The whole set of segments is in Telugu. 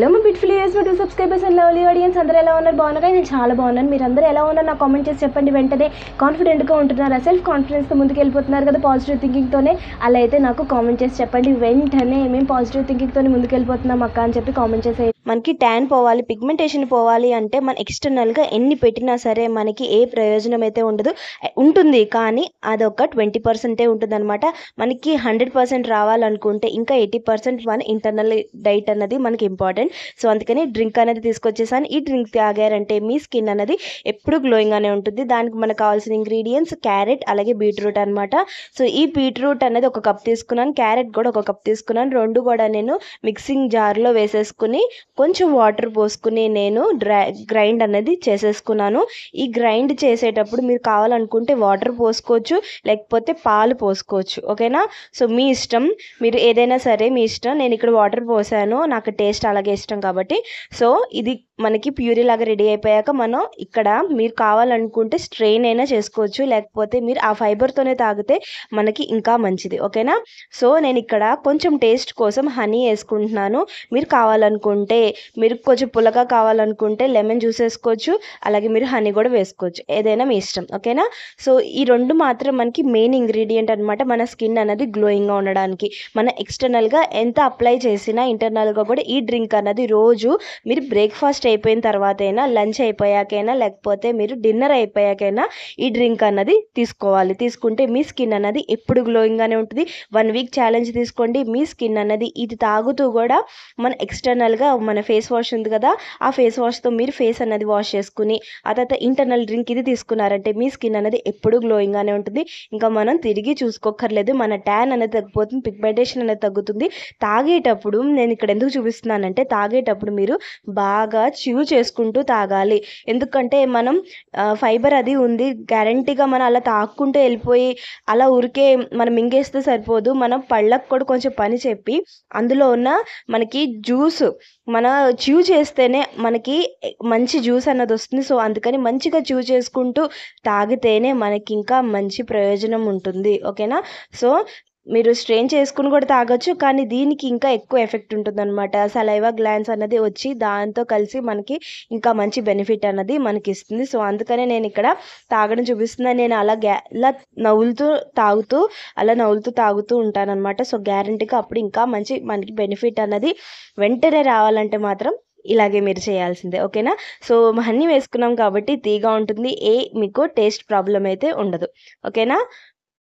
హలో మా beautiful US 2 subscribers and lovely audience అందరూ ఎలా ఉన్నారు? బాగున్నారా? నేను చాలా బాగున్నాను. మీరు అందరూ ఎలా ఉన్నారు నాకు కామెంట్ చేసి చెప్పండి. వెంటనే కాన్ఫిడెంట్గా ఉంటున్నారా? సెల్ఫ్ కాన్ఫిడెన్స్తో ముందుకు వెళ్ళిపోతున్నారు కదా పాజిటివ్ థింకింగ్తోనే? అలా అయితే నాకు కామెంట్ చేసి చెప్పండి. వెంటనే మేము పాజిటివ్ థింకింగ్తోనే ముందుకు వెళ్ళిపోతున్నాం అక్క అని చెప్పి కామెంట్ చేసేయండి. మనకి ట్యాన్ పోవాలి, పిగ్మెంటేషన్ పోవాలి అంటే మన ఎక్స్టర్నల్గా ఎన్ని పెట్టినా సరే మనకి ఏ ప్రయోజనం అయితే ఉండదు. ఉంటుంది కానీ అదొక 20% ఉంటుంది అనమాట. మనకి 100% రావాలనుకుంటే ఇంకా 80% మన ఇంటర్నల్ డైట్ అన్నది మనకి ఇంపార్టెంట్. సో అందుకని డ్రింక్ అనేది తీసుకొచ్చేసాను. ఈ డ్రింక్ తాగారంటే మీ స్కిన్ అనేది ఎప్పుడు గ్లోయింగ్గానే ఉంటుంది. దానికి మనకు కావాల్సిన ఇంగ్రీడియంట్స్ క్యారెట్ అలాగే బీట్రూట్ అనమాట. సో ఈ బీట్రూట్ అనేది ఒక కప్ తీసుకున్నాను, క్యారెట్ కూడా ఒక కప్ తీసుకున్నాను. రెండు కూడా నేను మిక్సింగ్ జార్లో వేసేసుకుని కొంచెం వాటర్ పోసుకుని నేను గ్రైండ్ అనేది చేసేసుకున్నాను. ఈ గ్రైండ్ చేసేటప్పుడు మీరు కావాలనుకుంటే వాటర్ పోసుకోవచ్చు, లేకపోతే పాలు పోసుకోవచ్చు. ఓకేనా? సో మీ ఇష్టం, మీరు ఏదైనా సరే మీ ఇష్టం. నేను ఇక్కడ వాటర్ పోసాను, నాకు టేస్ట్ అలాగే ఇష్టం కాబట్టి. సో ఇది మనకి ప్యూరీ లాగా రెడీ అయిపోయాక మనం ఇక్కడ మీరు కావాలనుకుంటే స్ట్రెయిన్ అయినా చేసుకోవచ్చు, లేకపోతే మీరు ఆ ఫైబర్తోనే తాగితే మనకి ఇంకా మంచిది. ఓకేనా? సో నేను ఇక్కడ కొంచెం టేస్ట్ కోసం హనీ వేసుకుంటున్నాను. మీరు కావాలనుకుంటే మీరు కొంచెం పుల్లగా కావాలనుకుంటే లెమన్ జ్యూస్ వేసుకోవచ్చు, అలాగే మీరు హనీ కూడా వేసుకోవచ్చు, ఏదైనా మీ ఇష్టం. ఓకేనా? సో ఈ రెండు మాత్రం మనకి మెయిన్ ఇంగ్రీడియంట్ అనమాట మన స్కిన్ అనేది గ్లోయింగ్గా ఉండడానికి. మన ఎక్స్టర్నల్గా ఎంత అప్లై చేసినా ఇంటర్నల్గా కూడా ఈ డ్రింక్ అన్నది రోజు మీరు బ్రేక్ఫాస్ట్ అయిపోయిన తర్వాత అయినా, లంచ్ అయిపోయాకైనా, లేకపోతే మీరు డిన్నర్ అయిపోయాకైనా ఈ డ్రింక్ అన్నది తీసుకోవాలి. తీసుకుంటే మీ స్కిన్ అన్నది ఎప్పుడు గ్లోయింగ్గానే ఉంటుంది. 1 వీక్ ఛాలెంజ్ తీసుకోండి. మీ స్కిన్ అన్నది ఇది తాగుతూ కూడా మన ఎక్స్టర్నల్గా మన ఫేస్ వాష్ ఉంది కదా, ఆ ఫేస్ వాష్తో మీరు ఫేస్ అన్నది వాష్ చేసుకుని ఆ తర్వాత ఇంటర్నల్ డ్రింక్ ఇది తీసుకున్నారంటే మీ స్కిన్ అనేది ఎప్పుడు గ్లోయింగ్గానే ఉంటుంది. ఇంకా మనం తిరిగి చూసుకోక్కర్లేదు. మన ట్యాన్ అనేది తగ్గిపోతుంది, పిగ్మెంటేషన్ అనేది తగ్గుతుంది. తాగేటప్పుడు నేను ఇక్కడ ఎందుకు చూపిస్తున్నానంటే తాగేటప్పుడు మీరు బాగా చ్యూ చేసుకుంటూ తాగాలి. ఎందుకంటే మనం ఫైబర్ అది ఉంది, గ్యారంటీగా మనం అలా తాక్కుంటూ వెళ్ళిపోయి అలా ఊరికే మనం మింగేస్తే సరిపోదు. మనం పళ్ళకు కూడా కొంచెం పని చెప్పి అందులో ఉన్న మనకి జ్యూస్ మన చ్యూ చేస్తేనే మనకి మంచి జ్యూస్ అన్నది వస్తుంది. సో అందుకని మంచిగా చ్యూ చేసుకుంటూ తాగితేనే మనకి ఇంకా మంచి ప్రయోజనం ఉంటుంది. ఓకేనా? సో మీరు స్ట్రెయిన్ చేసుకుని కూడా తాగొచ్చు, కానీ దీనికి ఇంకా ఎక్కువ ఎఫెక్ట్ ఉంటుందన్నమాట. సలైవా గ్లాండ్స్ అన్నది వచ్చి దాంతో కలిసి మనకి ఇంకా మంచి బెనిఫిట్ అన్నది మనకి ఇస్తుంది. సో అందుకనే నేను ఇక్కడ తాగడం చూపిస్తున్నాను. నేను ఇలా నవ్వులుతూ తాగుతూ ఉంటానన్నమాట. సో గ్యారంటీగా అప్పుడు ఇంకా మంచి మనకి బెనిఫిట్ అన్నది వెంటనే రావాలంటే మాత్రం ఇలాగే మీరు చేయాల్సిందే. ఓకేనా? సో హనీ వేసుకున్నాం కాబట్టి తీగా ఉంటుంది, మీకు టేస్ట్ ప్రాబ్లం అయితే ఉండదు. ఓకేనా?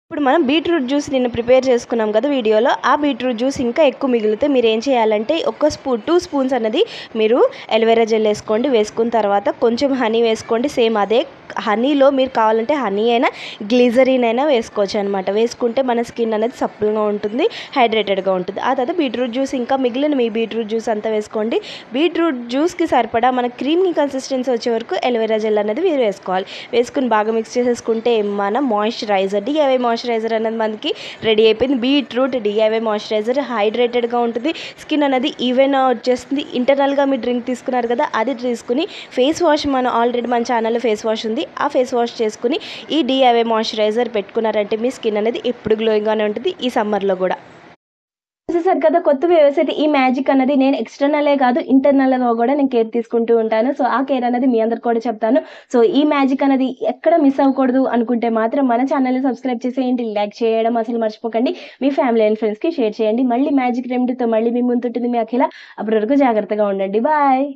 ఇప్పుడు మనం బీట్రూట్ జ్యూస్ నిన్న ప్రిపేర్ చేసుకున్నాం కదా వీడియోలో, ఆ బీట్రూట్ జ్యూస్ ఇంకా ఎక్కువ మిగిలితే మీరు ఏం చేయాలంటే 2 స్పూన్స్ అనేది మీరు ఎలోవెరా జెల్ వేసుకోండి. వేసుకున్న తర్వాత కొంచెం హనీ వేసుకోండి. సేమ్ అదే హనీలో మీరు కావాలంటే హనీ అయినా గ్లిజరిన్ అయినా వేసుకోవచ్చు అనమాట. వేసుకుంటే మన స్కిన్ అనేది సప్పులుగా ఉంటుంది, హైడ్రేటెడ్గా ఉంటుంది. ఆ తర్వాత బీట్రూట్ జ్యూస్ ఇంకా మిగిలిన మీ బీట్రూట్ జ్యూస్ అంతా వేసుకోండి. బీట్రూట్ జ్యూస్కి సరిపడా మన క్రీమీ కన్సిస్టెన్సీ వచ్చే వరకు ఎలోవెరా జెల్ అనేది మీరు వేసుకోవాలి. వేసుకుని బాగా మిక్స్ చేసేసుకుంటే మన మాయిశ్చరైజర్ DIY మాయిశ్చరైజర్ అనేది మనకి రెడీ అయిపోయింది. బీట్రూట్ DIY మాయిశ్చరైజర్ హైడ్రేటెడ్గా ఉంటుంది, స్కిన్ అనేది ఈవెన్ వచ్చేస్తుంది. ఇంటర్నల్గా మీరు డ్రింక్ తీసుకున్నారు కదా, అది తీసుకుని ఫేస్ వాష్ ఆల్రెడీ మన ఛానల్లో ఫేస్ వాష్ ఉంది, ఆ ఫేస్ వాష్ చేసుకుని ఈ DIY మాయిశ్చరైజర్ పెట్టుకున్నారంటే మీ స్కిన్ అనేది ఎప్పుడు గ్లోయింగ్గానే ఉంటుంది, ఈ సమ్మర్లో కూడా. చూసేసారు కదా కొత్తగా వేసేది ఈ మ్యాజిక్ అన్నది నేను ఎక్స్టర్నలే కాదు ఇంటర్నల్గా కూడా నేను కేర్ తీసుకుంటూ ఉంటాను. సో ఆ కేర్ అనేది మీ అందరికి కూడా చెప్తాను. సో ఈ మ్యాజిక్ అనేది ఎక్కడ మిస్ అవ్వకూడదు అనుకుంటే మాత్రం మన ఛానల్ని సబ్స్క్రైబ్ చేసేయండి, లైక్ చేయడం అసలు మర్చిపోకండి, మీ ఫ్యామిలీ అండ్ ఫ్రెండ్స్కి షేర్ చేయండి. మళ్ళీ మ్యాజిక్ రెమెడీతో మళ్ళీ మీ ముందుంటుంది మీ అఖిల. అప్పటి వరకు జాగ్రత్తగా ఉండండి. బాయ్.